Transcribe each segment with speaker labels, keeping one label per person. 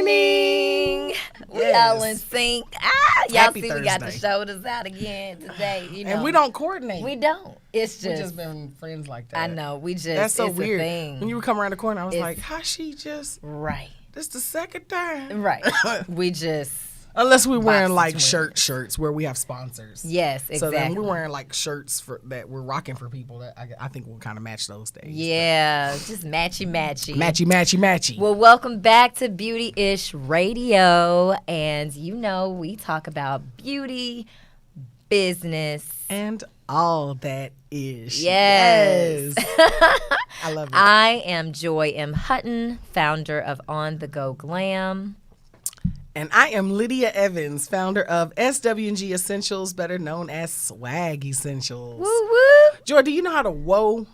Speaker 1: morning. We all in sync. Y'all
Speaker 2: Happy
Speaker 1: see
Speaker 2: Thursday.
Speaker 1: we got the shoulders out again today. You know.
Speaker 2: And we don't coordinate.
Speaker 1: We don't. It's
Speaker 2: We
Speaker 1: just.
Speaker 2: just been friends like that.
Speaker 1: I know. We just.
Speaker 2: That's so
Speaker 1: it's
Speaker 2: weird.
Speaker 1: A thing.
Speaker 2: When you would come around the corner, I was
Speaker 1: It's-
Speaker 2: like, how she just,
Speaker 1: Right.
Speaker 2: this the second time.
Speaker 1: Right. We just.
Speaker 2: Unless we're wearing
Speaker 1: Box
Speaker 2: like
Speaker 1: between
Speaker 2: shirts where we have sponsors.
Speaker 1: Yes, exactly.
Speaker 2: So then we're wearing like shirts that we're rocking for people that I think will kind of match those days.
Speaker 1: Yeah, just matchy.
Speaker 2: Matchy.
Speaker 1: Well, welcome back to Beautyish Radio. And you know, we talk about beauty, business.
Speaker 2: And all that is.
Speaker 1: Yes.
Speaker 2: I love it.
Speaker 1: I am Joy M. Hutton, founder of On The Go Glam.
Speaker 2: And I am Lydia Evans, founder of SW&G Essentials, better known as Swag Essentials.
Speaker 1: Woo woo.
Speaker 2: Joy, do you know how to whoa?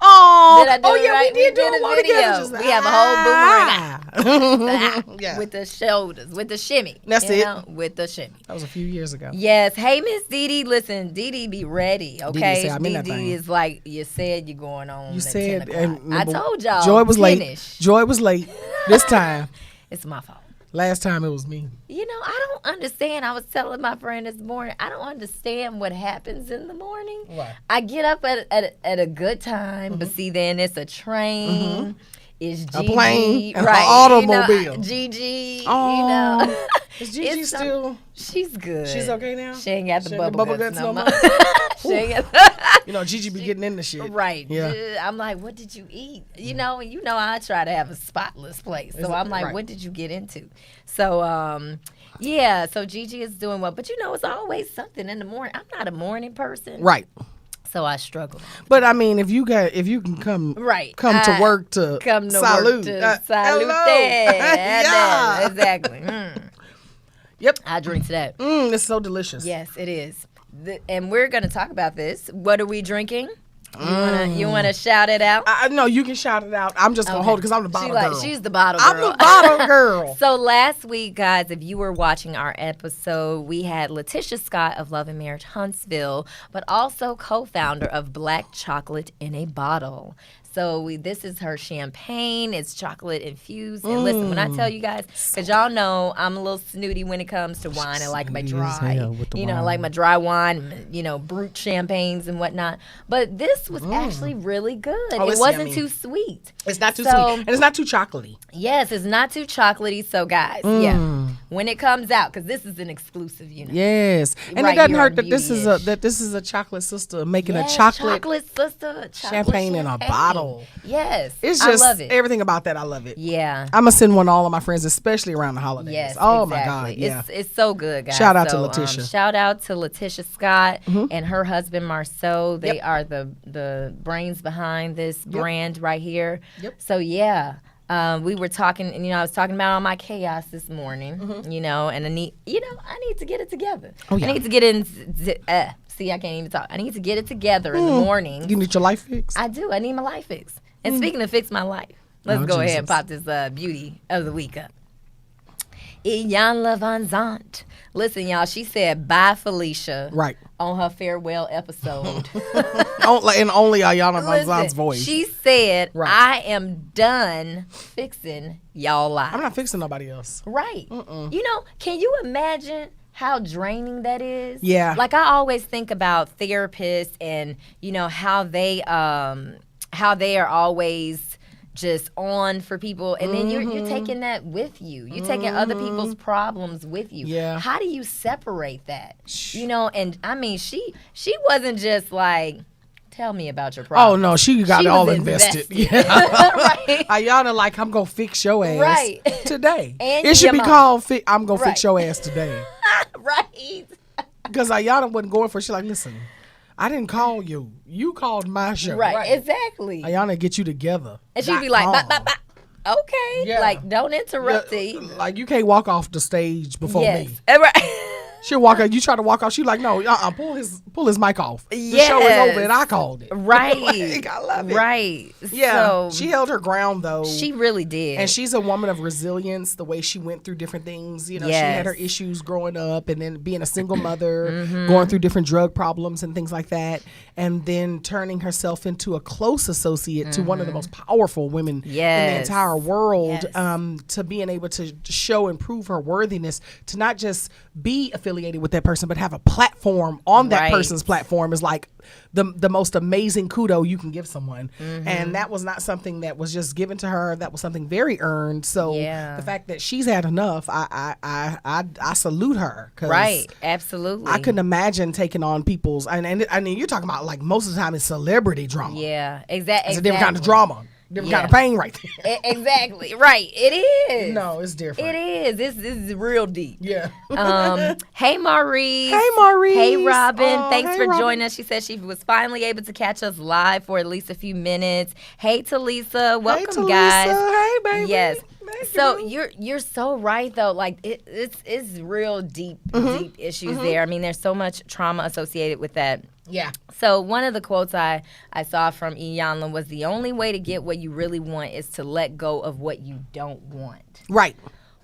Speaker 2: Oh,
Speaker 1: Did I do it
Speaker 2: yeah,
Speaker 1: right?
Speaker 2: we did do
Speaker 1: a
Speaker 2: a whoa
Speaker 1: video.
Speaker 2: together. Just
Speaker 1: We have a whole boomerang
Speaker 2: Yeah.
Speaker 1: with the shoulders, with the shimmy.
Speaker 2: That's
Speaker 1: you
Speaker 2: it.
Speaker 1: know, with the shimmy.
Speaker 2: That was a few years ago.
Speaker 1: Yes. Hey, Miss Dee Dee. Listen, Dee Dee be ready, okay?
Speaker 2: say I'm in that
Speaker 1: Dee
Speaker 2: thing.
Speaker 1: Dee is like, you said you're going on
Speaker 2: You
Speaker 1: at
Speaker 2: said,
Speaker 1: 10 o'clock. I told y'all.
Speaker 2: Joy was late.
Speaker 1: finish.
Speaker 2: Joy was late this time.
Speaker 1: It's my fault.
Speaker 2: Last time it was me.
Speaker 1: You know, I don't understand. I was telling my friend this morning, I don't understand what happens in the morning.
Speaker 2: What?
Speaker 1: I get up at a good time, but see, then it's a train. It's Gigi,
Speaker 2: A plane, an
Speaker 1: right?
Speaker 2: automobile.
Speaker 1: You know, Gigi,
Speaker 2: Oh,
Speaker 1: you know.
Speaker 2: Is Gigi
Speaker 1: It's
Speaker 2: still?
Speaker 1: She's good.
Speaker 2: She's okay now?
Speaker 1: She ain't got the
Speaker 2: She ain't
Speaker 1: bubble,
Speaker 2: got
Speaker 1: guts no more.
Speaker 2: more?
Speaker 1: She ain't got
Speaker 2: You know, Gigi be getting into shit.
Speaker 1: Right.
Speaker 2: Yeah.
Speaker 1: I'm like, what did you eat? You know, I try to have a spotless place. So I'm like,
Speaker 2: right.
Speaker 1: what did you get into? So, yeah, so Gigi is doing well. But you know, it's always something in the morning. I'm not a morning person.
Speaker 2: Right.
Speaker 1: So I struggle.
Speaker 2: But I mean, if you can come
Speaker 1: Right.
Speaker 2: to work to
Speaker 1: Come to
Speaker 2: salute.
Speaker 1: work to salute.
Speaker 2: Hello.
Speaker 1: Yeah.
Speaker 2: Yeah.
Speaker 1: Exactly.
Speaker 2: Yep.
Speaker 1: I drink to that.
Speaker 2: It's so delicious.
Speaker 1: Yes, it is. And we're going to talk about this. What are we drinking? You wanna shout it out?
Speaker 2: I know you can shout it out. I'm just gonna hold it because I'm the bottle girl.
Speaker 1: She's the bottle girl.
Speaker 2: I'm the bottle girl.
Speaker 1: So last week, guys, if you were watching our episode, we had LaTisha Scott of Love and Marriage Huntsville, but also co-founder of Black Chocolate in a Bottle. So this is her champagne. It's chocolate infused. And listen, when I tell you guys, because y'all know I'm a little snooty when it comes to wine. I like my
Speaker 2: Snooty as
Speaker 1: dry,
Speaker 2: hell with the
Speaker 1: you know, I
Speaker 2: wine.
Speaker 1: like my dry wine, you know, brut champagnes and whatnot. But this was actually really good.
Speaker 2: Oh,
Speaker 1: It
Speaker 2: it's
Speaker 1: wasn't
Speaker 2: yummy.
Speaker 1: too sweet.
Speaker 2: It's not too
Speaker 1: So-
Speaker 2: sweet and it's not too chocolatey.
Speaker 1: Yes, it's not too chocolatey. So, guys, yeah, when it comes out, because this is an exclusive, you know.
Speaker 2: Yes, and
Speaker 1: Right
Speaker 2: it doesn't
Speaker 1: here
Speaker 2: hurt
Speaker 1: on
Speaker 2: that this is a chocolate sister making a chocolate
Speaker 1: sister, chocolate
Speaker 2: champagne in a bottle.
Speaker 1: Yes,
Speaker 2: It's just
Speaker 1: I love it.
Speaker 2: everything about that. I love it.
Speaker 1: Yeah.
Speaker 2: I'm gonna send one to all of my friends, especially around the holidays.
Speaker 1: Yes.
Speaker 2: Oh
Speaker 1: exactly.
Speaker 2: my God. Yeah.
Speaker 1: It's so good, guys.
Speaker 2: Shout out to
Speaker 1: So,
Speaker 2: LaTisha.
Speaker 1: Shout out to LaTisha Scott and her husband Marceau. They are the brains behind this brand right here.
Speaker 2: Yep.
Speaker 1: So yeah. We were talking, and I was talking about all my chaos this morning, you know, and I need to get it together.
Speaker 2: Oh, yeah.
Speaker 1: I need to get in. See, I can't even talk. I need to get it together in the morning.
Speaker 2: You need your life fixed.
Speaker 1: I do. I need my life fixed. And speaking of fix my life, let's
Speaker 2: Oh,
Speaker 1: go ahead and
Speaker 2: Jesus.
Speaker 1: pop this beauty of the week up. Iyanla Van Zandt. Listen, y'all, she said bye, Felicia.
Speaker 2: Right.
Speaker 1: On her farewell episode.
Speaker 2: In only Ayanna Van Zandt's
Speaker 1: Listen,
Speaker 2: voice.
Speaker 1: she said,
Speaker 2: Right.
Speaker 1: I am done fixing y'all lives.
Speaker 2: I'm not fixing nobody else.
Speaker 1: Right. You know, can you imagine how draining that is?
Speaker 2: Yeah.
Speaker 1: Like I always think about therapists and, you know, how they are always just on for people, and then you're taking that with you. You're taking other people's problems with you.
Speaker 2: Yeah.
Speaker 1: How do you separate that? You know, and I mean, she wasn't just like, tell me about your problem.
Speaker 2: Oh no, she got
Speaker 1: She
Speaker 2: it all
Speaker 1: was
Speaker 2: invested.
Speaker 1: invested.
Speaker 2: Yeah.
Speaker 1: Right.
Speaker 2: Ayanna, like, I'm gonna fix your ass
Speaker 1: Right.
Speaker 2: today.
Speaker 1: And
Speaker 2: it should
Speaker 1: your
Speaker 2: be
Speaker 1: mom.
Speaker 2: called I'm gonna
Speaker 1: Right.
Speaker 2: fix your ass today.
Speaker 1: Right.
Speaker 2: Because Ayanna wasn't going for it. She's like, listen, I didn't call you. You called my show.
Speaker 1: Right. Exactly.
Speaker 2: Ayanna, get you together.
Speaker 1: And she'd be like,
Speaker 2: .com.
Speaker 1: "Bop, bop, bop." Okay.
Speaker 2: Yeah.
Speaker 1: Like, don't interrupt
Speaker 2: Yeah,
Speaker 1: it.
Speaker 2: like, you can't walk off the stage before me.
Speaker 1: Yes. Right.
Speaker 2: She'll walk out. You try to walk off. She's like, no, pull his mic off.
Speaker 1: Yes.
Speaker 2: The show is over and I called it.
Speaker 1: Right.
Speaker 2: Like, I love it.
Speaker 1: Right.
Speaker 2: Yeah.
Speaker 1: So,
Speaker 2: she held her ground though.
Speaker 1: she really did.
Speaker 2: And she's a woman of resilience, the way she went through different things. You know,
Speaker 1: Yes.
Speaker 2: she had her issues growing up and then being a single mother, going through different drug problems and things like that. And then turning herself into a close associate to one of the most powerful women in the entire world, to being able to show and prove her worthiness, to not just be affiliated with that person, but have a platform on that person's platform is like the most amazing kudo you can give someone. And that was not something that was just given to her. That was something very earned. So the fact that she's had enough, I salute her.
Speaker 1: Right, absolutely.
Speaker 2: I couldn't imagine taking on people's, and I mean, you're talking about like most of the time it's celebrity drama.
Speaker 1: Yeah, exactly.
Speaker 2: It's a different kind of drama. Different kind of pain right there.
Speaker 1: Exactly. Right. It is.
Speaker 2: No, it's different.
Speaker 1: It is. This is real deep.
Speaker 2: Yeah.
Speaker 1: Hey, Maurice.
Speaker 2: Hey, Maurice.
Speaker 1: Hey, Robin.
Speaker 2: Oh,
Speaker 1: Thanks
Speaker 2: hey,
Speaker 1: for
Speaker 2: Robin.
Speaker 1: joining us. She said she was finally able to catch us live for at least a few minutes. Hey, Talisa. Welcome, guys.
Speaker 2: Hey, baby.
Speaker 1: Yes.
Speaker 2: Thank
Speaker 1: So
Speaker 2: you.
Speaker 1: you're so right though. Like it's real deep issues there. I mean, there's so much trauma associated with that.
Speaker 2: Yeah.
Speaker 1: So one of the quotes I saw from Iyanla was, the only way to get what you really want is to let go of what you don't want.
Speaker 2: Right.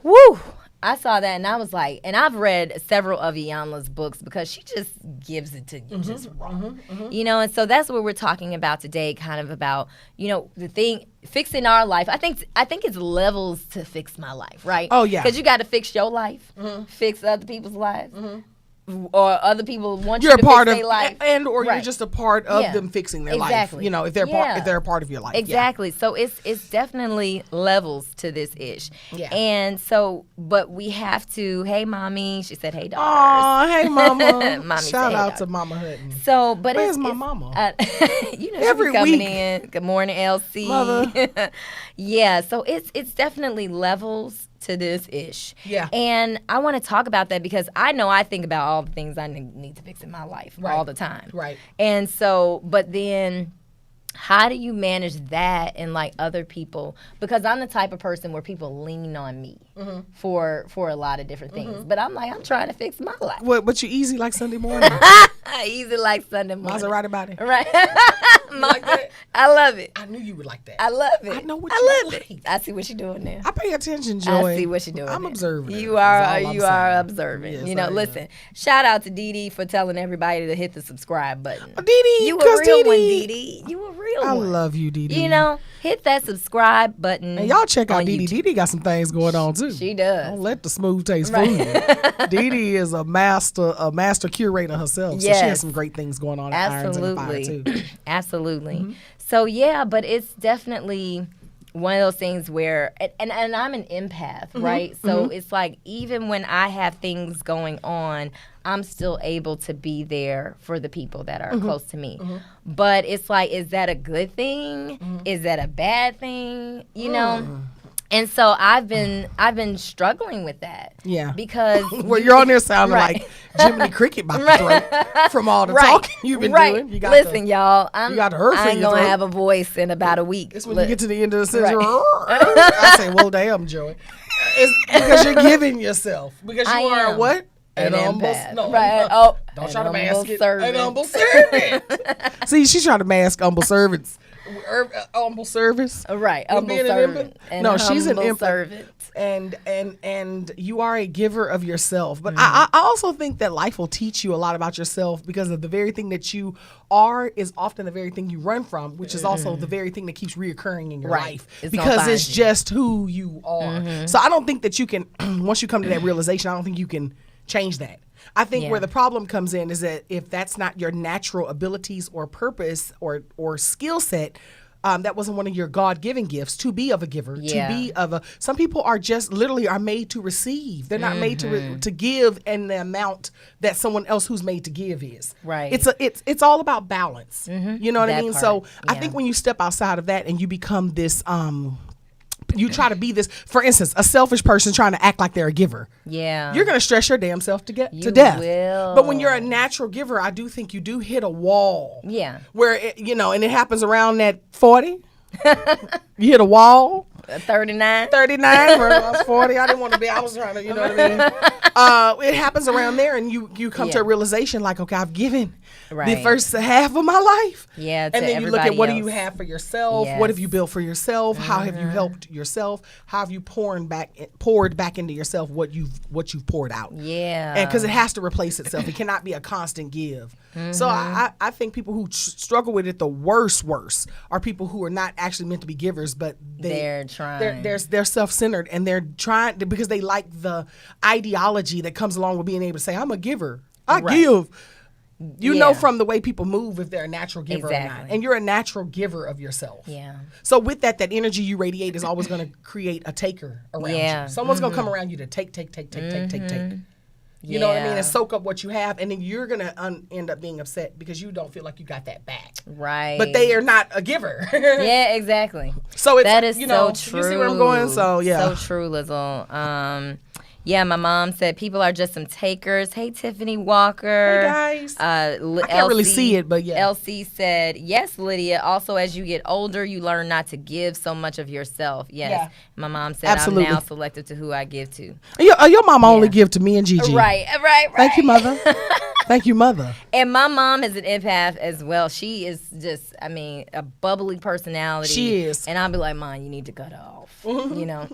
Speaker 1: Woo! I saw that and I was like, and I've read several of Iyanla's books because she just gives it to you just raw. You know, and so that's what we're talking about today, kind of about, you know, the thing, fixing our life. I think it's levels to fix my life, right?
Speaker 2: Oh, yeah.
Speaker 1: Because you got to fix your life, fix other people's lives. Or other people want
Speaker 2: You're
Speaker 1: you
Speaker 2: a
Speaker 1: to
Speaker 2: part
Speaker 1: fix
Speaker 2: of,
Speaker 1: their life.
Speaker 2: You're just a part of them fixing their life. You know, if they're a part of your life.
Speaker 1: Exactly. So it's definitely levels to this ish. Yeah. And so, but we have to. Hey, mommy. She said, "Hey, daughters."
Speaker 2: Oh, hey, mama.
Speaker 1: Mommy
Speaker 2: Shout
Speaker 1: said,
Speaker 2: out
Speaker 1: hey,
Speaker 2: to Mama Hutton.
Speaker 1: So, but
Speaker 2: where's my mama?
Speaker 1: You know,
Speaker 2: every
Speaker 1: she's coming
Speaker 2: week.
Speaker 1: in. Good morning, LC.
Speaker 2: Mother.
Speaker 1: Yeah. So it's definitely levels to this ish.
Speaker 2: Yeah.
Speaker 1: And I want to talk about that because I know I think about all the things I need to fix in my life all the time. Right. And so, but then how do you manage that and like other people? Because I'm the type of person where people lean on me for a lot of different things. But I'm trying to fix my life.
Speaker 2: But you easy like Sunday morning.
Speaker 1: Easy like Sunday morning.
Speaker 2: Maserati about it.
Speaker 1: Right.
Speaker 2: You like that?
Speaker 1: I love it.
Speaker 2: I knew you would like that.
Speaker 1: I love it.
Speaker 2: I know what you
Speaker 1: love
Speaker 2: like.
Speaker 1: it. I see what you're doing there.
Speaker 2: I pay attention, Joy.
Speaker 1: I see what you're doing.
Speaker 2: I'm
Speaker 1: there.
Speaker 2: observant.
Speaker 1: You are observant.
Speaker 2: Yes,
Speaker 1: you know, listen. Shout out to Dee Dee for telling everybody to hit the subscribe button.
Speaker 2: Dee Dee,
Speaker 1: you a real one, Dee Dee. You a real one.
Speaker 2: I love you, Dee Dee.
Speaker 1: You know, hit that subscribe button.
Speaker 2: And y'all check out
Speaker 1: on
Speaker 2: Dee Dee.
Speaker 1: YouTube.
Speaker 2: Dee Dee got some things going on too.
Speaker 1: She does.
Speaker 2: Don't let the smooth taste fool you. Dee Dee is a master curator herself. So she has some great things going on at Irons in the Fire too.
Speaker 1: Absolutely. So yeah, but it's definitely one of those things where, and I'm an empath, right? So it's like even when I have things going on, I'm still able to be there for the people that are close to me. But it's like, is that a good thing? Is that a bad thing? You know? And so I've been struggling with that. Yeah. Because
Speaker 2: well, you're on there sounding like Jiminy Cricket by the throat from all the talking you've been doing. You got
Speaker 1: Listen, y'all,
Speaker 2: you got the earth
Speaker 1: I
Speaker 2: in
Speaker 1: ain't
Speaker 2: your
Speaker 1: gonna
Speaker 2: throat.
Speaker 1: have a voice in about a week.
Speaker 2: It's when you get to the end of the sentence. I say, well, damn, Joey. It's because you're giving yourself. Because you are what?
Speaker 1: An
Speaker 2: humble,
Speaker 1: empath.
Speaker 2: no,
Speaker 1: Right. Oh,
Speaker 2: don't try to mask it.
Speaker 1: Servant.
Speaker 2: An humble servant. See, she's trying to mask humble servants. Humble service.
Speaker 1: Right. Humble servant.
Speaker 2: No, she's an empath.
Speaker 1: Servant.
Speaker 2: And you are a giver of yourself. But I also think that life will teach you a lot about yourself because of the very thing that you are is often the very thing you run from, which is also the very thing that keeps reoccurring in your life because it's just who you are. So I don't think that you can, once you come to that realization, I don't think you can change that. I think where the problem comes in is that if that's not your natural abilities or purpose or skill set, that wasn't one of your God-given gifts to be of a giver, to be of a. Some people are just literally are made to receive. They're not made to give in the amount that someone else who's made to give is. Right. It's all about balance. You know what I mean? Part. So I think when you step outside of that and you become this. You try to be this, for instance, a selfish person trying to act like they're a giver. Yeah. You're going to stress your damn self to death. Will. But when you're a natural giver, I do think you do hit a wall. Yeah. Where, and it happens around that 40. You hit a wall.
Speaker 1: 39?
Speaker 2: 39, when I was 40. I didn't want to be. I was trying to, you know what I mean? It happens around there, and you come to a realization like, okay, I've given the first half of my life.
Speaker 1: Yeah,
Speaker 2: and then you look at what do you
Speaker 1: else.
Speaker 2: have for yourself?
Speaker 1: Yes.
Speaker 2: What have you built for yourself? How have you helped yourself? How have you poured back into yourself what you've poured out?
Speaker 1: Yeah.
Speaker 2: And because it has to replace itself. It cannot be a constant give. So I think people who struggle with it the worst are people who are not actually meant to be givers, but
Speaker 1: they're trying.
Speaker 2: They're self-centered, and they're trying because they like the ideology that comes along with being able to say, I'm a giver. I give. You know from the way people move if they're a natural giver or not. And you're a natural giver of yourself.
Speaker 1: Yeah.
Speaker 2: So with that energy you radiate is always going to create a taker around you. Someone's going to come around you to take. You know what I mean? And soak up what you have. And then you're going to end up being upset because you don't feel like you got that back.
Speaker 1: Right.
Speaker 2: But they are not a giver.
Speaker 1: Yeah, exactly.
Speaker 2: So it's,
Speaker 1: that is
Speaker 2: so
Speaker 1: true.
Speaker 2: You see where I'm going? So, yeah.
Speaker 1: So true, Lizzle. Yeah, my mom said people are just some takers. Hey, Tiffany Walker.
Speaker 2: Hey, guys. I can't really see it, but yeah.
Speaker 1: LC said, yes, Lydia. Also, as you get older, you learn not to give so much of yourself. Yes. Yeah. My mom said, absolutely. I'm now selective to who I give to.
Speaker 2: Your mom only give to me and Gigi.
Speaker 1: Right.
Speaker 2: Thank you, Mother. Thank you, Mother.
Speaker 1: And my mom is an empath as well. She is just, a bubbly personality.
Speaker 2: She is.
Speaker 1: And I'll be like, Mom, you need to cut her off. You know,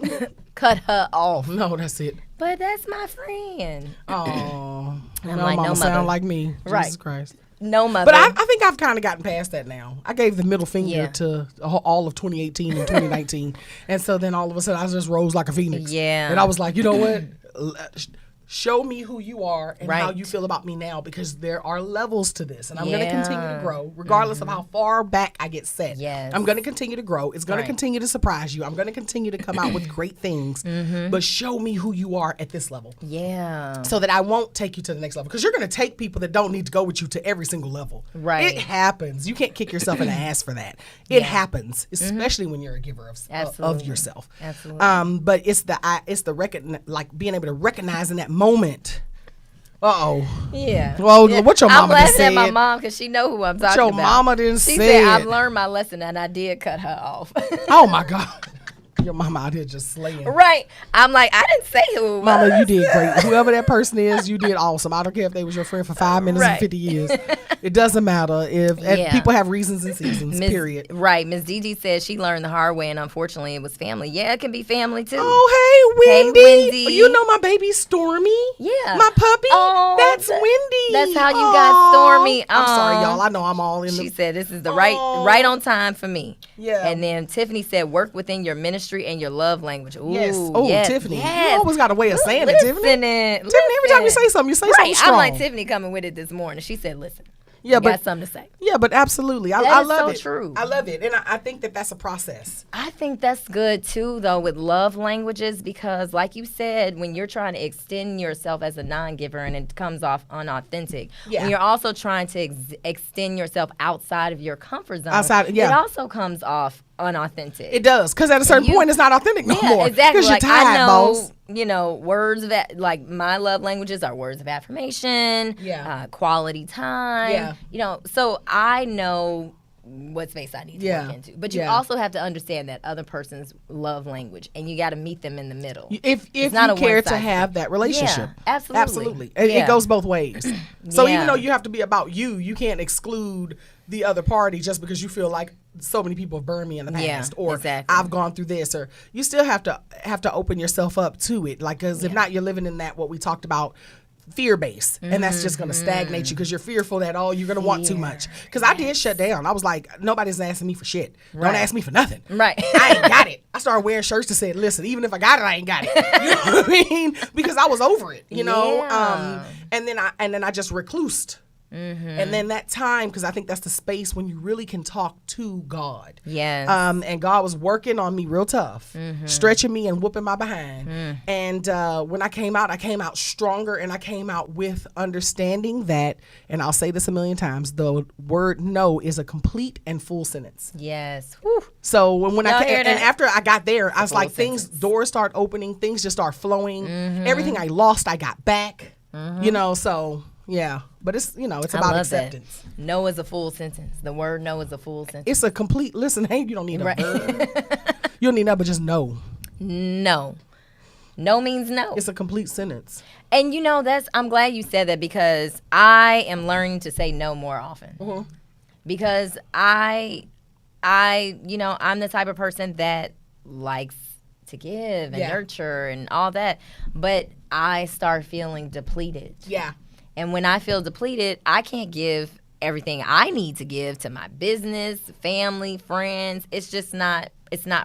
Speaker 1: cut her off.
Speaker 2: No, that's it.
Speaker 1: But that's my friend.
Speaker 2: Oh,
Speaker 1: I'm like, no, mother.
Speaker 2: Sound like me.
Speaker 1: Right.
Speaker 2: Jesus Christ.
Speaker 1: No, mother.
Speaker 2: But I think I've kind of gotten past that now. I gave the middle finger to all of 2018 and 2019. And so then all of a sudden I just rose like a phoenix.
Speaker 1: Yeah.
Speaker 2: And I was like, you know what? Show me who you are and how you feel about me now, because there are levels to this. And I'm going to continue to grow regardless of how far back I get set.
Speaker 1: Yes.
Speaker 2: I'm going to continue to grow. It's going to continue to surprise you. I'm going to continue to come out with great things. But show me who you are at this level.
Speaker 1: Yeah.
Speaker 2: So that I won't take you to the next level. Because you're going to take people that don't need to go with you to every single level.
Speaker 1: Right.
Speaker 2: It happens. You can't kick yourself in the ass for that. It happens, especially when you're a giver of yourself.
Speaker 1: Absolutely.
Speaker 2: But it's being able to recognize in that moment.
Speaker 1: Yeah.
Speaker 2: Well, what your mama
Speaker 1: I'm
Speaker 2: just said.
Speaker 1: laughing at my mom because she know who I'm talking about.
Speaker 2: What your mama didn't say.
Speaker 1: She said, I've learned my lesson and I did cut her off.
Speaker 2: Oh, my God. Your mama out here just slaying.
Speaker 1: Right. I'm like, I didn't say who it was.
Speaker 2: Mama, you did great. Whoever that person is, you did awesome. I don't care if they was your friend for 5 minutes and 50 years. It doesn't matter if people have reasons and seasons, period.
Speaker 1: Right. Miss Didi said she learned the hard way, and unfortunately it was family. Yeah, it can be family too.
Speaker 2: Oh, hey, Wendy.
Speaker 1: Hey, Wendy.
Speaker 2: You know my baby Stormy?
Speaker 1: Yeah.
Speaker 2: My puppy?
Speaker 1: Oh,
Speaker 2: that's Wendy.
Speaker 1: That's how you got Stormy.
Speaker 2: I'm sorry, y'all. I know I'm all in
Speaker 1: She said this is the right on time for me.
Speaker 2: Yeah.
Speaker 1: And then Tiffany said work within your ministry and your love language. Ooh,
Speaker 2: yes. Oh,
Speaker 1: yes.
Speaker 2: Tiffany.
Speaker 1: Yes.
Speaker 2: You always got a way of saying it, Tiffany. Tiffany, every time you say something, something strong.
Speaker 1: I'm like Tiffany coming with it this morning. She said, listen.
Speaker 2: Yeah, but
Speaker 1: got something to say.
Speaker 2: Yeah, but absolutely. I love it.
Speaker 1: True.
Speaker 2: I love it. And I think that that's a process.
Speaker 1: I think that's good too, though, with love languages, because like you said, when you're trying to extend yourself as a non-giver and it comes off unauthentic, when you're also trying to extend yourself outside of your comfort zone, it also comes off unauthentic.
Speaker 2: It does, because at a certain point, it's not authentic no more.
Speaker 1: Exactly.
Speaker 2: Because you're tired,
Speaker 1: I know,
Speaker 2: boss.
Speaker 1: You know, words of like my love languages are words of affirmation, quality time. You know, so I know what space I need to work into. But you also have to understand that other person's love language, and you got to meet them in the middle.
Speaker 2: If you care to have that relationship.
Speaker 1: Yeah, absolutely.
Speaker 2: It goes both ways. So even though you have to be about you can't exclude the other party just because you feel like so many people have burned me in the past, or I've gone through this, or you still have to open yourself up to it. Like, because if not, you're living in that, what we talked about, fear base, and that's just going to stagnate you because you're fearful that you're going to want too much. Because I did shut down. I was like, nobody's asking me for shit. Don't ask me for nothing.
Speaker 1: Right.
Speaker 2: I ain't got it. I started wearing shirts that said, listen, even if I got it, I ain't got it. You know what I mean? Because I was over it, you know. And then I just reclused. And then that time, because I think that's the space when you really can talk to God.
Speaker 1: Yes.
Speaker 2: And God was working on me real tough, stretching me and whooping my behind. And when I came out stronger, and I came out with understanding that, and I'll say this a million times, the word no is a complete and full sentence.
Speaker 1: Yes. Whew.
Speaker 2: So when I came, and after I got there, I was like, doors start opening, things just start flowing. Everything I lost, I got back. You know, so yeah. But it's, it's about acceptance.
Speaker 1: That. No is a full sentence. The word no is a full sentence.
Speaker 2: It's a complete, listen, hey, you don't need a verb. You don't need that, but just no.
Speaker 1: No. No means no.
Speaker 2: It's a complete sentence.
Speaker 1: And I'm glad you said that, because I am learning to say no more often.
Speaker 2: Mm-hmm.
Speaker 1: Because I'm the type of person that likes to give and nurture and all that, but I start feeling depleted.
Speaker 2: Yeah.
Speaker 1: And when I feel depleted, I can't give everything I need to give to my business, family, friends. It's just not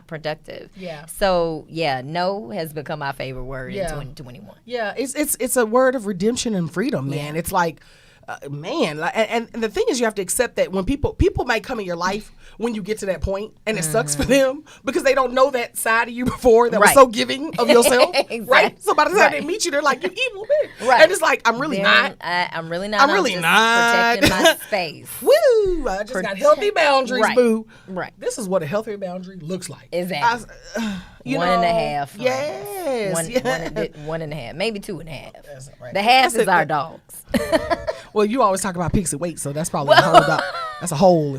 Speaker 1: productive.
Speaker 2: Yeah.
Speaker 1: So, no has become my favorite word in 2021.
Speaker 2: Yeah, it's a word of redemption and freedom, man.
Speaker 1: Yeah.
Speaker 2: It's like, and the thing is, you have to accept that when people might come in your life when you get to that point, and it sucks for them because they don't know that side of you before that was so giving of yourself,
Speaker 1: Exactly.
Speaker 2: right? So by the time they meet you, they're like, "You evil bitch,"
Speaker 1: Right.
Speaker 2: And it's like, I'm really not.
Speaker 1: I'm really not.
Speaker 2: I'm really
Speaker 1: just
Speaker 2: not
Speaker 1: protecting my space.
Speaker 2: Woo! I just got healthy boundaries,
Speaker 1: Right.
Speaker 2: boo.
Speaker 1: Right.
Speaker 2: This is what a healthy boundary looks like.
Speaker 1: Exactly.
Speaker 2: One
Speaker 1: and a half.
Speaker 2: Yes.
Speaker 1: One and a half. Maybe 2.5.
Speaker 2: That's right.
Speaker 1: The half is our dogs.
Speaker 2: Well, you always talk about pixie weight, so that's probably that's a whole.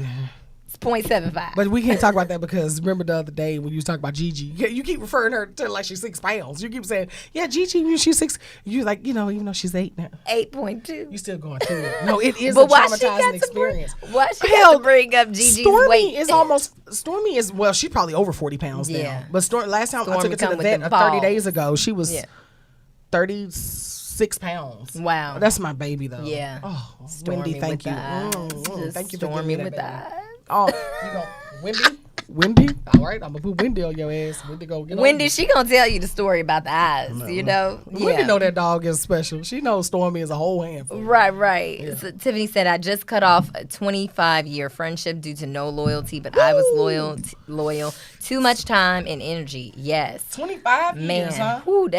Speaker 1: It's 0.75.
Speaker 2: But we can't talk about that because remember the other day when you was talking about Gigi, you keep referring her to like she's 6 pounds. You keep saying, yeah, Gigi, she's 6. You like, even though she's 8 now.
Speaker 1: 8.2.
Speaker 2: You still going through it. No, it is
Speaker 1: But
Speaker 2: a
Speaker 1: why she
Speaker 2: traumatizing
Speaker 1: got
Speaker 2: experience.
Speaker 1: Why she got to bring up Gigi's weight?
Speaker 2: Stormy is, well, she's probably over 40 pounds
Speaker 1: Yeah.
Speaker 2: now. But last time I took her to the
Speaker 1: come
Speaker 2: vet
Speaker 1: with
Speaker 2: 30
Speaker 1: balls.
Speaker 2: days ago, she was 36 pounds.
Speaker 1: Wow.
Speaker 2: That's my baby, though.
Speaker 1: Yeah.
Speaker 2: Oh,
Speaker 1: Stormy
Speaker 2: Wendy, thank
Speaker 1: with
Speaker 2: you.
Speaker 1: the eyes.
Speaker 2: Thank you for
Speaker 1: Stormy
Speaker 2: giving me
Speaker 1: with the
Speaker 2: that, baby.
Speaker 1: eyes.
Speaker 2: Oh, you know, Wendy? All right, I'm going to put Wendy on your ass. Wendy, go get on
Speaker 1: Wendy,
Speaker 2: you.
Speaker 1: she gonna tell you the story about the eyes,
Speaker 2: Wendy know that dog is special. She knows Stormy is a whole handful.
Speaker 1: Right.
Speaker 2: Yeah.
Speaker 1: So Tiffany said, I just cut off a 25-year friendship due to no loyalty, but I was loyal. Too much time and energy. Yes.
Speaker 2: 25 years, huh?
Speaker 1: Whew,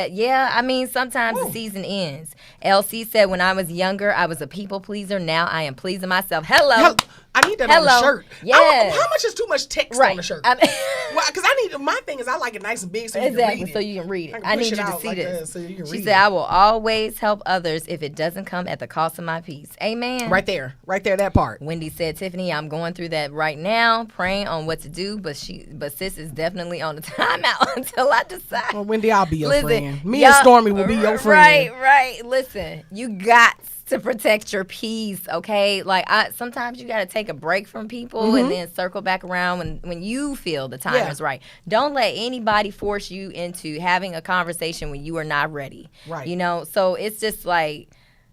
Speaker 1: sometimes the season ends. LC said, when I was younger, I was a people pleaser. Now I am pleasing myself. Hello.
Speaker 2: I need that on the shirt.
Speaker 1: Yes.
Speaker 2: How much is too much text on the shirt? Because my thing is I like it nice and big so you can read it.
Speaker 1: So you can read it.
Speaker 2: I
Speaker 1: need you to
Speaker 2: out
Speaker 1: see
Speaker 2: like
Speaker 1: this.
Speaker 2: So you can
Speaker 1: She
Speaker 2: read
Speaker 1: said,
Speaker 2: it.
Speaker 1: I will always help others if it doesn't come at the cost of my peace. Amen.
Speaker 2: Right there, that part.
Speaker 1: Wendy said, Tiffany, I'm going through that right now, praying on what to do, but sis is definitely on the timeout until I decide.
Speaker 2: Well, Wendy, I'll be your friend. Me
Speaker 1: y'all,
Speaker 2: and Stormy will be your friend.
Speaker 1: Right. Listen, you got to protect your peace, okay? Like, sometimes you got to take a break from people and then circle back around when you feel the time is right. Don't let anybody force you into having a conversation when you are not ready.
Speaker 2: Right.
Speaker 1: So it's just like,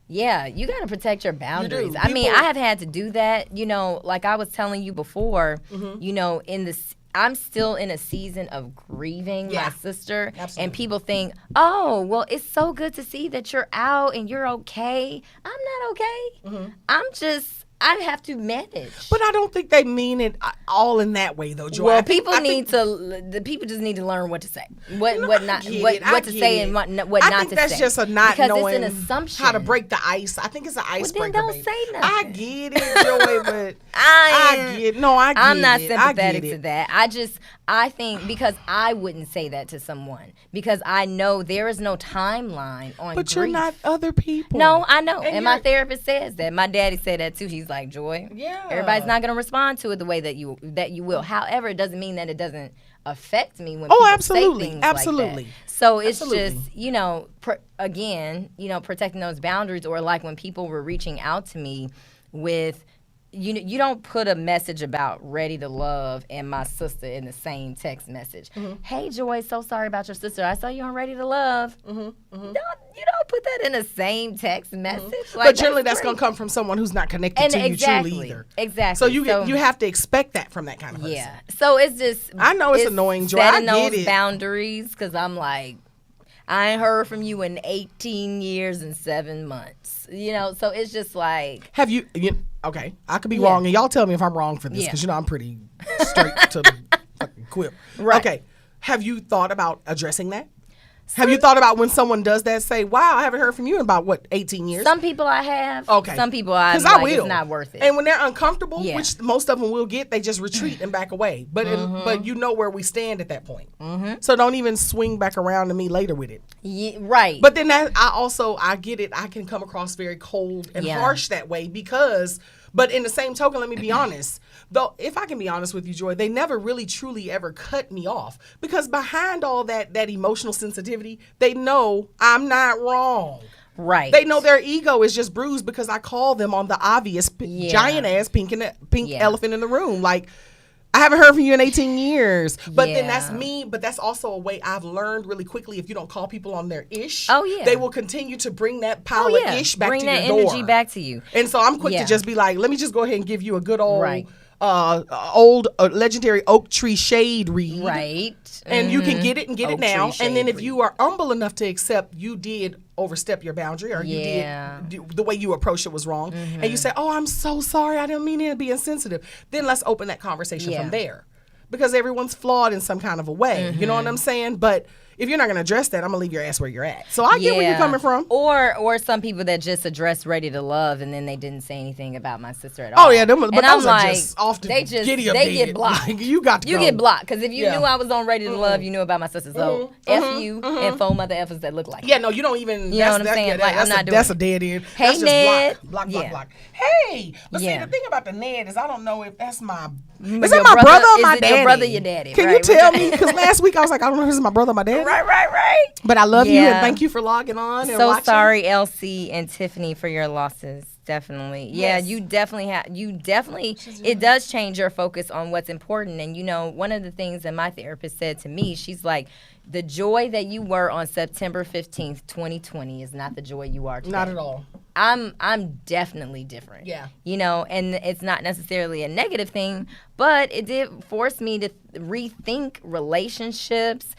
Speaker 1: yeah, you got to protect your boundaries.
Speaker 2: You do.
Speaker 1: I mean, I have had to do that, like I was telling you before, I'm still in a season of grieving my sister.
Speaker 2: Absolutely.
Speaker 1: And people think, oh, well, it's so good to see that you're out and you're okay. I'm not okay. I have to manage.
Speaker 2: But I don't think they mean it all in that way, though, Joy.
Speaker 1: Well, people just need to learn what to say, what to say and what not to say.
Speaker 2: I think that's just a not
Speaker 1: because
Speaker 2: knowing
Speaker 1: it's an assumption.
Speaker 2: how to break the ice. I think it's an icebreaker.
Speaker 1: Well, then don't say nothing.
Speaker 2: I get it, Joy, but I get it. No, I get it.
Speaker 1: I'm not sympathetic to that. I think because I wouldn't say that to someone because I know there is no timeline on
Speaker 2: But
Speaker 1: grief.
Speaker 2: you're not other people.
Speaker 1: No, I know. And my therapist says that. My daddy said that too. He's like, Joy, everybody's not going to respond to it the way that you will. However, it doesn't mean that it doesn't affect me when people say things like that. So it's just, protecting those boundaries, or like when people were reaching out to me with, you don't put a message about ready to love and my sister in the same text message. Hey, Joy, so sorry about your sister. I saw you on Ready to Love. No, you don't put that in the same text message. Like,
Speaker 2: but generally that's going to come from someone who's not connected to you truly either.
Speaker 1: Exactly.
Speaker 2: So you have to expect that from that kind of person.
Speaker 1: Yeah. So it's just.
Speaker 2: I know it's annoying, Joy. I get
Speaker 1: those
Speaker 2: it.
Speaker 1: boundaries because I'm like, I ain't heard from you in 18 years and 7 months. So it's just like.
Speaker 2: Have you okay, I could be wrong, and y'all tell me if I'm wrong for this, because I'm pretty straight to the fucking quip.
Speaker 1: Right.
Speaker 2: Okay, have you thought about addressing that? Have you thought about when someone does that, say, wow, I haven't heard from you in about, 18 years?
Speaker 1: Some people I have.
Speaker 2: Okay.
Speaker 1: Some people I'm
Speaker 2: I
Speaker 1: like,
Speaker 2: will.
Speaker 1: it's not worth it.
Speaker 2: And when they're uncomfortable, which most of them will get, they just retreat and back away. But but you know where we stand at that point. So don't even swing back around to me later with it.
Speaker 1: Yeah, right.
Speaker 2: But then I get it. I can come across very cold and harsh that way because But in the same token, let me be honest. Though, if I can be honest with you, Joy, they never really truly ever cut me off, because behind all that emotional sensitivity, they know I'm not wrong.
Speaker 1: Right.
Speaker 2: They know their ego is just bruised because I call them on the obvious giant ass pink elephant in the room. Like, I haven't heard from you in 18 years. But then that's me. But that's also a way I've learned really quickly. If you don't call people on their ish, they will continue to bring that pile of ish back to your door.
Speaker 1: Bring that energy back to you.
Speaker 2: And so I'm quick to just be like, let me just go ahead and give you a good old legendary oak tree shade read.
Speaker 1: Right.
Speaker 2: And you can get it and get
Speaker 1: oak
Speaker 2: it now.
Speaker 1: tree
Speaker 2: And then if
Speaker 1: read.
Speaker 2: you are humble enough to accept you did overstep your boundary, or you did the way you approached it was wrong, and you say, oh, I'm so sorry, I didn't mean to be insensitive, then let's open that conversation from there, because everyone's flawed in some kind of a way. You know what I'm saying? But if you're not going to address that, I'm going to leave your ass where you're at. So I get where you're coming from.
Speaker 1: Or some people that just address Ready to Love and then they didn't say anything about my sister at all.
Speaker 2: Oh, yeah. But
Speaker 1: and
Speaker 2: those
Speaker 1: I'm
Speaker 2: are
Speaker 1: like,
Speaker 2: just often
Speaker 1: they get blocked.
Speaker 2: Like, you got to
Speaker 1: You
Speaker 2: go.
Speaker 1: get blocked. Because if you knew I was on Ready to Love, you knew about my sister. So F you and 4 mother effers that look like
Speaker 2: Yeah, no, you don't even.
Speaker 1: You know what I'm saying?
Speaker 2: Yeah,
Speaker 1: Like, I'm not doing
Speaker 2: that's
Speaker 1: it.
Speaker 2: a dead end.
Speaker 1: Hey,
Speaker 2: that's just
Speaker 1: Ned.
Speaker 2: block. Hey, but see,
Speaker 1: Yeah.
Speaker 2: the thing about the Ned is I don't know if that's my. Is
Speaker 1: Your
Speaker 2: that my brother or
Speaker 1: is
Speaker 2: my
Speaker 1: it
Speaker 2: daddy?
Speaker 1: your brother, your daddy?
Speaker 2: Can
Speaker 1: right?
Speaker 2: you tell me? Because last week I was like, I don't know if this is my brother or my daddy.
Speaker 1: Right.
Speaker 2: But I love you
Speaker 1: Yeah.
Speaker 2: and thank you for logging on and
Speaker 1: So
Speaker 2: watching.
Speaker 1: sorry, Elsie and Tiffany, for your losses. Definitely. Yeah,
Speaker 2: Yes.
Speaker 1: you definitely have. It does change your focus on what's important. And, you know, one of the things that my therapist said to me, she's like, the joy that you were on September 15th, 2020 is not the joy you are today.
Speaker 2: Not at all.
Speaker 1: I'm definitely different.
Speaker 2: Yeah.
Speaker 1: You know, and it's not necessarily a negative thing, but it did force me to rethink relationships,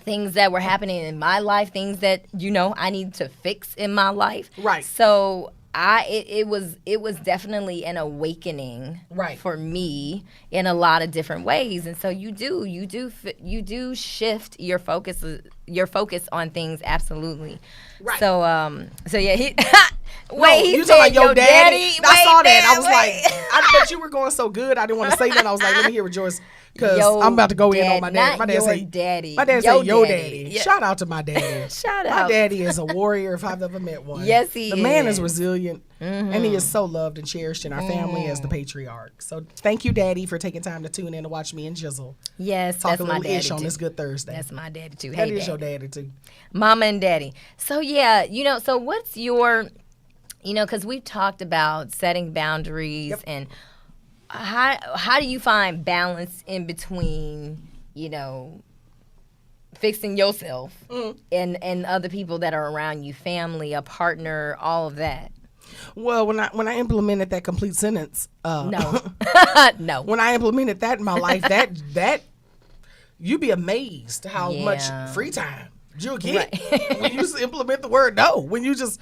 Speaker 1: things that were happening in my life, things that, you know, I need to fix in my life.
Speaker 2: Right.
Speaker 1: So it was definitely an awakening for me in a lot of different ways. And so you do shift your focus on things. Absolutely.
Speaker 2: Right.
Speaker 1: So yeah, he
Speaker 2: You talking about your daddy? I saw that. I was
Speaker 1: wait.
Speaker 2: like, but you were going so good. I didn't want to say that. I was like, let me hear what Joyce, because I'm about to go in on my dad. My dad say
Speaker 1: daddy.
Speaker 2: My dad say yo daddy.
Speaker 1: Yeah.
Speaker 2: Shout out to my daddy.
Speaker 1: Shout
Speaker 2: My
Speaker 1: out.
Speaker 2: daddy is a warrior if I've ever met one.
Speaker 1: Yes, he
Speaker 2: The man
Speaker 1: is.
Speaker 2: is resilient, and he is so loved and cherished in our family as the patriarch. So thank you, Daddy, for taking time to tune in to watch me and Jizzle
Speaker 1: Yes,
Speaker 2: talk
Speaker 1: that's
Speaker 2: a
Speaker 1: my
Speaker 2: little
Speaker 1: daddy
Speaker 2: ish on
Speaker 1: too.
Speaker 2: this good Thursday.
Speaker 1: That's my daddy too.
Speaker 2: That
Speaker 1: Hey,
Speaker 2: is your
Speaker 1: daddy.
Speaker 2: daddy too.
Speaker 1: Mama and daddy. So yeah, you know, so what's your, you know, because we've talked about setting boundaries and how do you find balance in between, you know, fixing yourself and other people that are around you, family, a partner, all of that?
Speaker 2: Well, when I implemented that complete sentence,
Speaker 1: No. No.
Speaker 2: when I implemented that in my life, that you'd be amazed how much free time you'll get when you implement the word no. When you just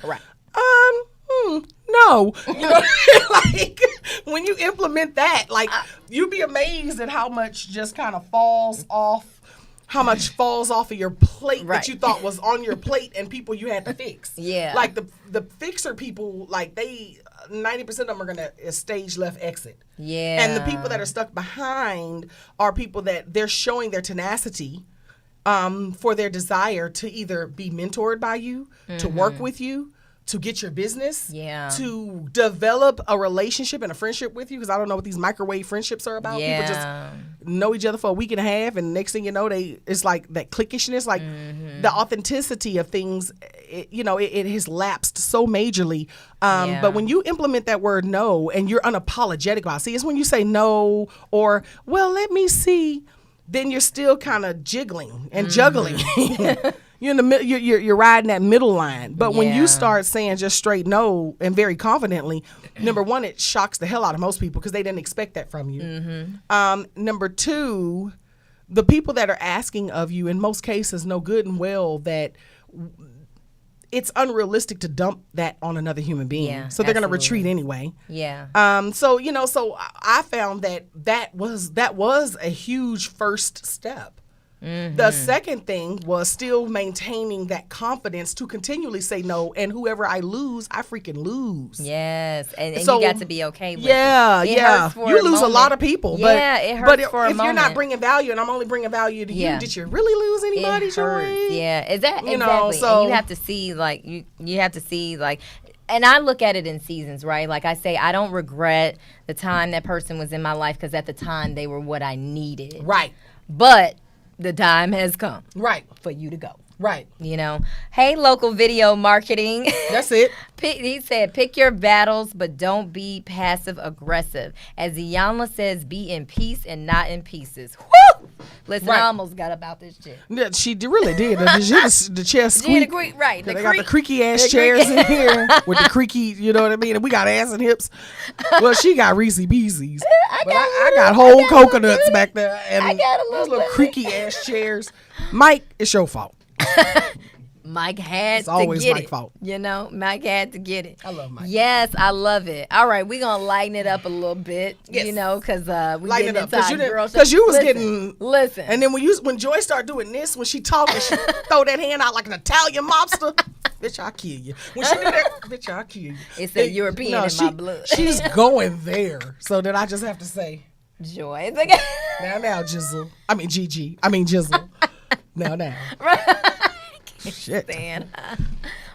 Speaker 2: no, you know, like when you implement that, like you'd be amazed at how much just kind of falls off. How much falls off of your plate that you thought was on your plate and people you had to fix.
Speaker 1: Yeah.
Speaker 2: Like the fixer people, like 90% of them are going to stage left exit.
Speaker 1: Yeah.
Speaker 2: And the people that are stuck behind are people that they're showing their tenacity for their desire to either be mentored by you, to work with you, to get your business, to develop a relationship and a friendship with you, because I don't know what these microwave friendships are about. People just know each other for a week and a half, and next thing you know, it's like that cliquishness, like the authenticity of things, it has lapsed so majorly. But when you implement that word no, and you're unapologetic about it, see, it's when you say no, or, well, let me see, then you're still kind of jiggling and juggling. You're in the you're riding that middle line. But when you start saying just straight no and very confidently, number one, it shocks the hell out of most people because they didn't expect that from you. Number two, the people that are asking of you in most cases know good and well that it's unrealistic to dump that on another human being.
Speaker 1: Yeah,
Speaker 2: so they're going to
Speaker 1: absolutely.
Speaker 2: retreat anyway.
Speaker 1: Yeah.
Speaker 2: So I found that was a huge first step. The second thing was still maintaining that confidence to continually say no, and whoever I lose, I freaking lose.
Speaker 1: Yes, and
Speaker 2: So,
Speaker 1: you got to be okay with it.
Speaker 2: It
Speaker 1: hurts for
Speaker 2: you
Speaker 1: a
Speaker 2: lose a
Speaker 1: moment.
Speaker 2: lot of people. But,
Speaker 1: it hurts
Speaker 2: but
Speaker 1: for a
Speaker 2: if
Speaker 1: moment.
Speaker 2: you're not bringing value, and I'm only bringing value to you, did you really lose anybody,
Speaker 1: It hurts.
Speaker 2: Joy?
Speaker 1: Yeah, exactly.
Speaker 2: You know,
Speaker 1: And
Speaker 2: so-
Speaker 1: you have to see, like, you have to see, like, and I look at it in seasons, right? Like I say, I don't regret the time that person was in my life because at the time they were what I needed.
Speaker 2: Right.
Speaker 1: But the time has come.
Speaker 2: Right.
Speaker 1: For you to go.
Speaker 2: Right.
Speaker 1: You know, hey, local video marketing.
Speaker 2: That's it.
Speaker 1: He said, pick your battles, but don't be passive aggressive. As Iyanla says, be in peace and not in pieces. Woo! Listen, I almost got about this shit.
Speaker 2: Yeah, she really did. The chair squeaked.
Speaker 1: Right.
Speaker 2: They got the creaky ass chairs in here with the creaky, you know what I mean? And we got ass and hips. Well, she got Reese Beezies. I got whole coconuts back there. And
Speaker 1: I got a
Speaker 2: those little creaky ass chairs. Mike, it's your fault.
Speaker 1: Mike had
Speaker 2: it's always
Speaker 1: to get
Speaker 2: Mike's
Speaker 1: it.
Speaker 2: fault.
Speaker 1: You know, Mike had to get it.
Speaker 2: I love Mike.
Speaker 1: Yes, I love it. All right, we're going to lighten it up a little bit, you know, because we getting into our girl
Speaker 2: because you was getting...
Speaker 1: Listen.
Speaker 2: And then when Joy started doing this, when she talking, she throw that hand out like an Italian mobster. Bitch, I'll kill you. When she do that, bitch, I'll kill you.
Speaker 1: It's a European in my blood.
Speaker 2: She's going there. So then I just have to say...
Speaker 1: Joy.
Speaker 2: Now, Jizzle. I mean, Gigi. I mean, Jizzle. Now. Shit.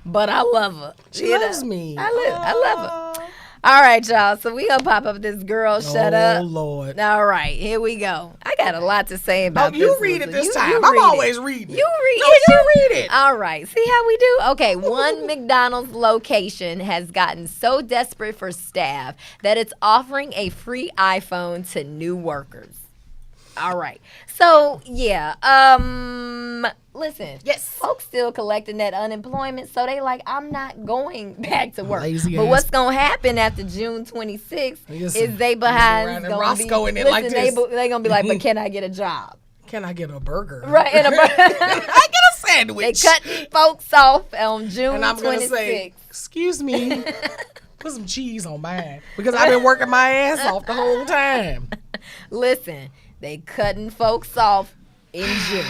Speaker 1: But I love her.
Speaker 2: She loves me.
Speaker 1: I love her. All right, y'all. So we gonna pop up this girl. Shut up.
Speaker 2: Oh Lord.
Speaker 1: All right, here we go. I got a lot to say about this.
Speaker 2: You read it this time. I'm always reading.
Speaker 1: You read
Speaker 2: it.
Speaker 1: No,
Speaker 2: you read it.
Speaker 1: All right. See how we do? Okay. One McDonald's location has gotten so desperate for staff that it's offering a free iPhone to new workers. All right. So, yeah. Listen.
Speaker 2: Yes.
Speaker 1: Folks still collecting that unemployment, so they like, I'm not going back to work.
Speaker 2: Lazy
Speaker 1: but
Speaker 2: ass.
Speaker 1: what's going to happen after June 26th is they behind going to be,
Speaker 2: in it like this.
Speaker 1: They going to be like, but can I get a job?
Speaker 2: Can I get a burger?
Speaker 1: Right. And
Speaker 2: I get a sandwich.
Speaker 1: They cutting folks off on June 26th.
Speaker 2: And I'm going to say, excuse me, put some cheese on mine because I've been working my ass off the whole time.
Speaker 1: Listen. They cutting folks off in June.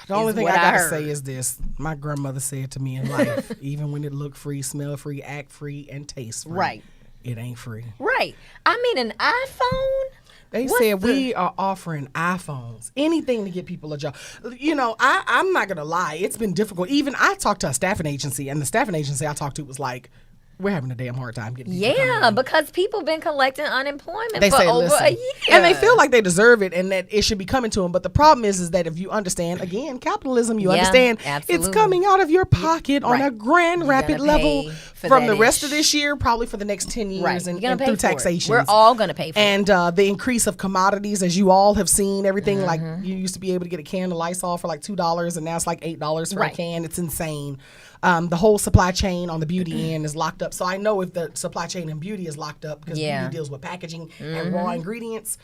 Speaker 2: The only thing I gotta say is this. My grandmother said to me in life, even when it look free, smell free, act free, and taste free,
Speaker 1: right,
Speaker 2: it ain't free.
Speaker 1: Right. I mean, an iPhone?
Speaker 2: They said we are offering iPhones, anything to get people a job. You know, I'm not gonna lie. It's been difficult. Even I talked to a staffing agency, and the staffing agency I talked to was like, we're having a damn hard time getting people
Speaker 1: because people been collecting unemployment
Speaker 2: they
Speaker 1: for
Speaker 2: say,
Speaker 1: over a year.
Speaker 2: And they feel like they deserve it and that it should be coming to them. But the problem is that if you understand, again, capitalism, you understand
Speaker 1: absolutely.
Speaker 2: It's coming out of your pocket on a grand rapid level from the rest of this year, probably for the next 10 years and through taxation.
Speaker 1: We're all going to pay for it.
Speaker 2: And the increase of commodities, as you all have seen, everything like you used to be able to get a can of Lysol for like $2 and now it's like $8 for a can. It's insane. The whole supply chain on the beauty end is locked up. So I know if the supply chain in beauty is locked up because beauty deals with packaging and raw ingredients,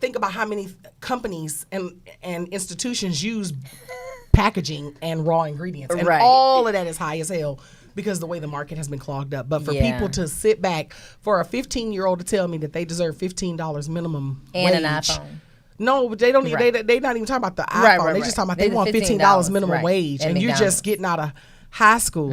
Speaker 2: think about how many companies and institutions use packaging and raw ingredients. And all of that is high as hell because the way the market has been clogged up. But for people to sit back, for a 15-year-old to tell me that they deserve $15 minimum
Speaker 1: and
Speaker 2: wage,
Speaker 1: an iPhone.
Speaker 2: No, but they don't. They not even talking about the iPhone. They just talking about they want $15 minimum wage, and you're just getting out of high school.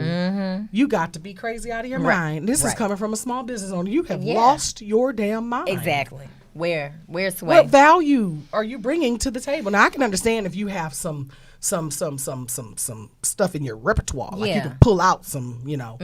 Speaker 2: You got to be crazy out of your mind. This is coming from a small business owner. You have lost your damn mind.
Speaker 1: Exactly. Where's Sway?
Speaker 2: What value are you bringing to the table? Now I can understand if you have some stuff in your repertoire, like you can pull out some, you know.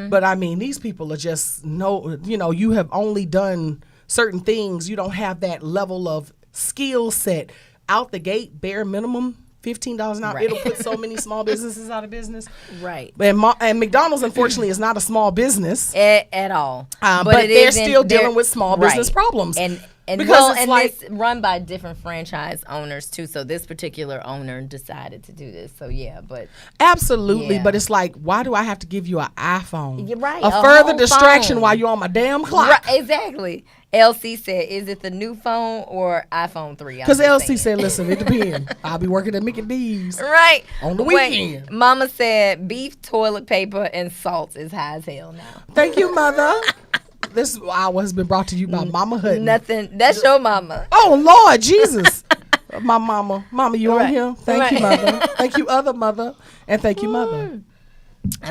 Speaker 2: But I mean, these people are just you have only done certain things. You don't have that level of skill set out the gate, bare minimum. $15 an hour. It'll put so many small businesses out of business. Right. And McDonald's, unfortunately, is not a small business. At all. But they're still dealing with small business problems. And because it's run by different franchise owners, too. So this particular owner decided to do this. So, but. Absolutely. But it's like, why do I have to give you an iPhone? You're right. A further distraction while you're on my damn clock. Right, exactly. LC said, is it the new phone or iPhone 3? Because LC said, listen, it depends. I'll be working at Mickey D's. Right. On the weekend. Mama said beef, toilet paper, and salt is high as hell now. Thank you, Mother. This hour has been brought to you by Mama Hutton. Nothing. That's your mama. Oh, Lord Jesus. My mama. Mama, you on here? Thank you, Mother. Thank you, other mother. And thank you, Mother.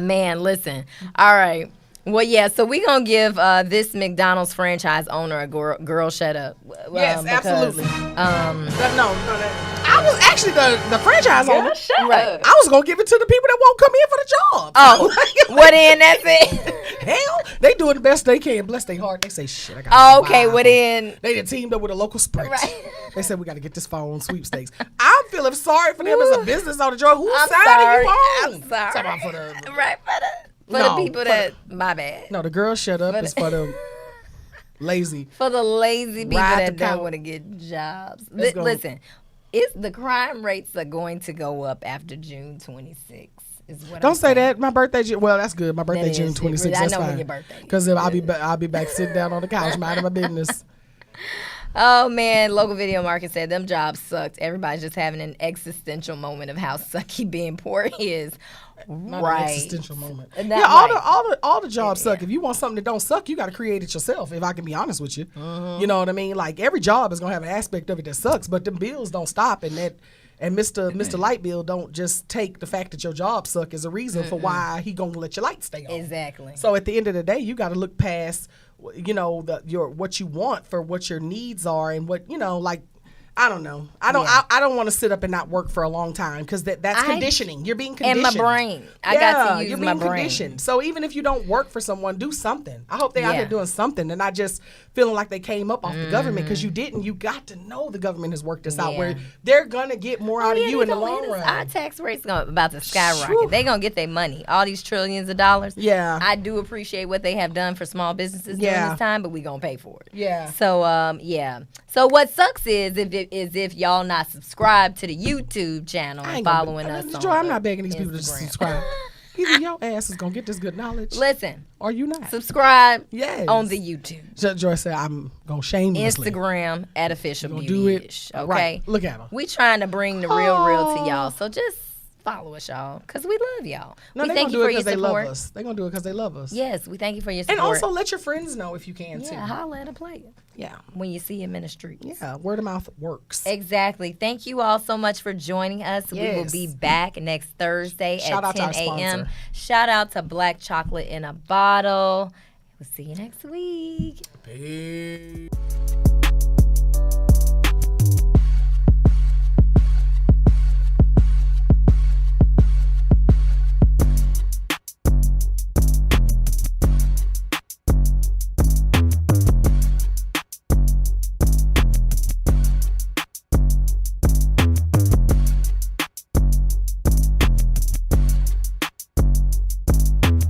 Speaker 2: Man, listen. All right. Well, so we're going to give this McDonald's franchise owner a girl shut up. Yes, absolutely. No, I was actually the franchise owner.
Speaker 1: Shut up.
Speaker 2: I was gonna give it to the people that won't come in for the job.
Speaker 1: Oh, what in? That's it.
Speaker 2: Hell, they doing the best they can. Bless their heart. They say shit. I got
Speaker 1: Oh, okay, what in?
Speaker 2: They done teamed up with a local Sprint.
Speaker 1: Right.
Speaker 2: They said we got to get this phone sweepstakes. I'm feeling sorry for them as a business owner. Joy, whose
Speaker 1: I'm
Speaker 2: side
Speaker 1: sorry.
Speaker 2: are you on?
Speaker 1: I'm sorry.
Speaker 2: Talking about for the
Speaker 1: Right, for the people that, my bad.
Speaker 2: no, the girl shut up is for the lazy.
Speaker 1: For the lazy people
Speaker 2: Ride
Speaker 1: that
Speaker 2: the
Speaker 1: don't
Speaker 2: cow-
Speaker 1: want to get jobs.
Speaker 2: Let's go.
Speaker 1: Listen, the crime rates are going to go up after June 26th. Is what
Speaker 2: Don't
Speaker 1: I'm
Speaker 2: say
Speaker 1: saying.
Speaker 2: that. My birthday. Well, that's good. My birthday
Speaker 1: That
Speaker 2: June
Speaker 1: is.
Speaker 2: 26th.
Speaker 1: I
Speaker 2: That's
Speaker 1: know when
Speaker 2: fine.
Speaker 1: your birthday is.
Speaker 2: Because I'll be back sitting down on the couch minding my business.
Speaker 1: Oh man, local video market said them jobs sucked. Everybody's just having an existential moment of how sucky being poor is.
Speaker 2: Not
Speaker 1: Right.
Speaker 2: an existential moment.
Speaker 1: Not
Speaker 2: Yeah, all the jobs suck. If you want something that don't suck, you got to create it yourself. If I can be honest with you, you know what I mean. Like every job is gonna have an aspect of it that sucks, but the bills don't stop, and Mr. Light Bill don't just take the fact that your job suck as a reason for why he gonna let your light stay on.
Speaker 1: Exactly.
Speaker 2: So at the end of the day, you got to look past, you know, what you want for what your needs are and what, you know, like. I don't know. I don't want to sit up and not work for a long time because that's conditioning. You're being conditioned.
Speaker 1: And my brain. I got to use
Speaker 2: you're
Speaker 1: my
Speaker 2: being
Speaker 1: brain.
Speaker 2: conditioned. So even if you don't work for someone, do something. I hope they're out there doing something and not just feeling like they came up off the government because you didn't. You got to know the government has worked this out where they're going to get more out of you in the long run.
Speaker 1: Our tax rate's about to skyrocket. They're going to get their money. All these trillions of dollars.
Speaker 2: Yeah.
Speaker 1: I do appreciate what they have done for small businesses during this time, but we're going to pay for it.
Speaker 2: Yeah.
Speaker 1: So, yeah. So what sucks is if y'all not subscribed to the YouTube channel and following us on
Speaker 2: Joy, I'm not begging these people to
Speaker 1: Instagram.
Speaker 2: subscribe. Either your ass is going to get this good knowledge
Speaker 1: Listen.
Speaker 2: or you not.
Speaker 1: Subscribe
Speaker 2: Yes.
Speaker 1: on the YouTube.
Speaker 2: Joy said, I'm going to shamelessly.
Speaker 1: Instagram at official
Speaker 2: Gonna do it.
Speaker 1: beautyish. Okay.
Speaker 2: Right. Look at 'em.
Speaker 1: We trying to bring the real to y'all. So just follow us, y'all, because we love y'all.
Speaker 2: No,
Speaker 1: we
Speaker 2: they're
Speaker 1: thank
Speaker 2: going to
Speaker 1: you
Speaker 2: do
Speaker 1: for
Speaker 2: it
Speaker 1: your
Speaker 2: because they love
Speaker 1: support.
Speaker 2: us. They're going to do it because they love us.
Speaker 1: Yes, we thank you for your support.
Speaker 2: And also let your friends know if you can, too.
Speaker 1: yeah, holla at a player
Speaker 2: Yeah.
Speaker 1: when you see him in the streets.
Speaker 2: Yeah, word of mouth works.
Speaker 1: Exactly. Thank you all so much for joining us. We will
Speaker 2: Yes.
Speaker 1: be back next Thursday
Speaker 2: Shout
Speaker 1: at
Speaker 2: out to
Speaker 1: 10
Speaker 2: our sponsor.
Speaker 1: a.m. Shout out to Black Chocolate in a Bottle. We'll see you next week.
Speaker 2: Peace.